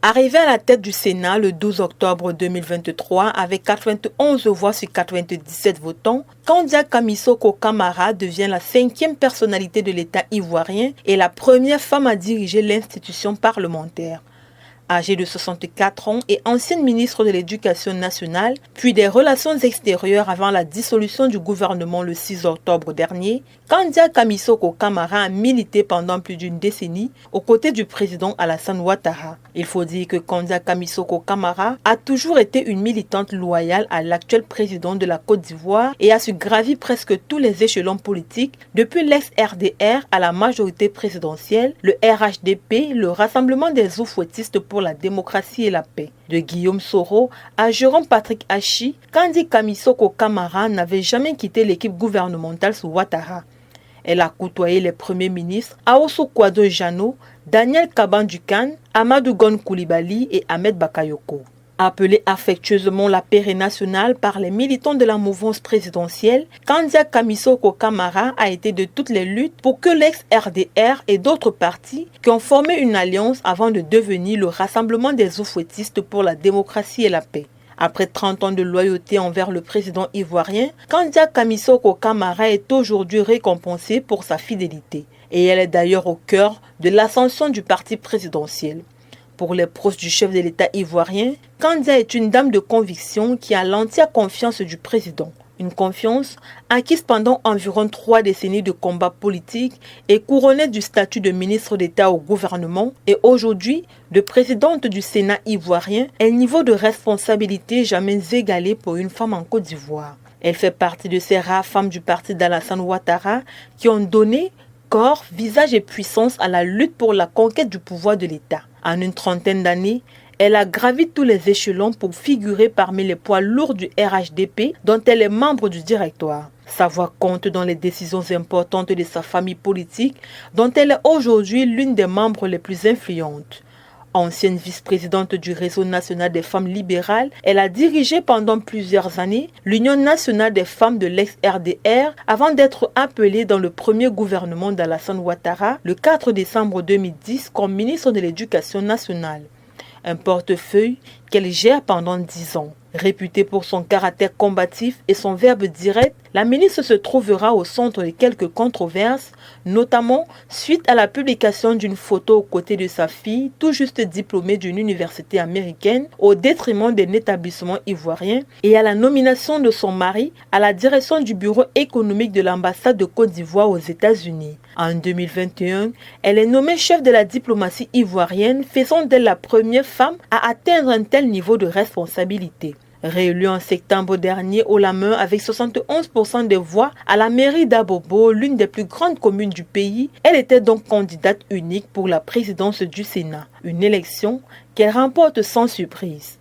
Arrivé à la tête du Sénat le 12 octobre 2023 avec 91 voix sur 97 votants, Kandia Kamisoko Kamara devient la 5e personnalité de l'État ivoirien et la première femme à diriger l'institution parlementaire. Âgée de 64 ans et ancienne ministre de l'Éducation nationale, puis des Relations extérieures avant la dissolution du gouvernement le 6 octobre dernier, Kandia Kamisoko Kamara a milité pendant plus d'une décennie aux côtés du président Alassane Ouattara. Il faut dire que Kandia Kamisoko Kamara a toujours été une militante loyale à l'actuel président de la Côte d'Ivoire et a su gravir presque tous les échelons politiques, depuis l'ex-RDR à la majorité présidentielle, le RHDP, le Rassemblement des oufouettistes pour la démocratie et la paix. De Guillaume Soro à Jérôme Patrick Hachi, Kandi Kamisoko Kamara n'avait jamais quitté l'équipe gouvernementale sous Ouattara. Elle a côtoyé les premiers ministres Aossou Kouado Jano, Daniel Kaban-Dukan, Amadou Gon Coulibaly et Ahmed Bakayoko. Appelée affectueusement la Pérée nationale par les militants de la mouvance présidentielle, Kandia Kamisoko Kamara a été de toutes les luttes pour que l'ex-RDR et d'autres partis qui ont formé une alliance avant de devenir le Rassemblement des oufouettistes pour la démocratie et la paix. Après 30 ans de loyauté envers le président ivoirien, Kandia Kamisoko Kamara est aujourd'hui récompensée pour sa fidélité. Et elle est d'ailleurs au cœur de l'ascension du parti présidentiel. Pour les proches du chef de l'État ivoirien, Kandia est une dame de conviction qui a l'entière confiance du président. Une confiance acquise pendant environ 3 décennies de combats politiques et couronnée du statut de ministre d'État au gouvernement et aujourd'hui de présidente du Sénat ivoirien, un niveau de responsabilité jamais égalé pour une femme en Côte d'Ivoire. Elle fait partie de ces rares femmes du parti d'Alassane Ouattara qui ont donné corps, visage et puissance à la lutte pour la conquête du pouvoir de l'État. En une trentaine d'années, elle a gravi tous les échelons pour figurer parmi les poids lourds du RHDP dont elle est membre du directoire. Sa voix compte dans les décisions importantes de sa famille politique dont elle est aujourd'hui l'une des membres les plus influentes. Ancienne vice-présidente du Réseau national des femmes libérales, elle a dirigé pendant plusieurs années l'Union nationale des femmes de l'ex-RDR avant d'être appelée dans le premier gouvernement d'Alassane Ouattara le 4 décembre 2010 comme ministre de l'Éducation nationale. Un portefeuille qu'elle gère pendant 10 ans. Réputée pour son caractère combatif et son verbe direct, la ministre se trouvera au centre de quelques controverses, notamment suite à la publication d'une photo aux côtés de sa fille, tout juste diplômée d'une université américaine, au détriment d'un établissement ivoirien, et à la nomination de son mari à la direction du bureau économique de l'ambassade de Côte d'Ivoire aux États-Unis. En 2021, elle est nommée chef de la diplomatie ivoirienne, faisant d'elle la première femme à atteindre un tel niveau de responsabilité. Réélue en septembre dernier haut la main avec 71% des voix à la mairie d'Abobo, l'une des plus grandes communes du pays, elle était donc candidate unique pour la présidence du Sénat. Une élection qu'elle remporte sans surprise.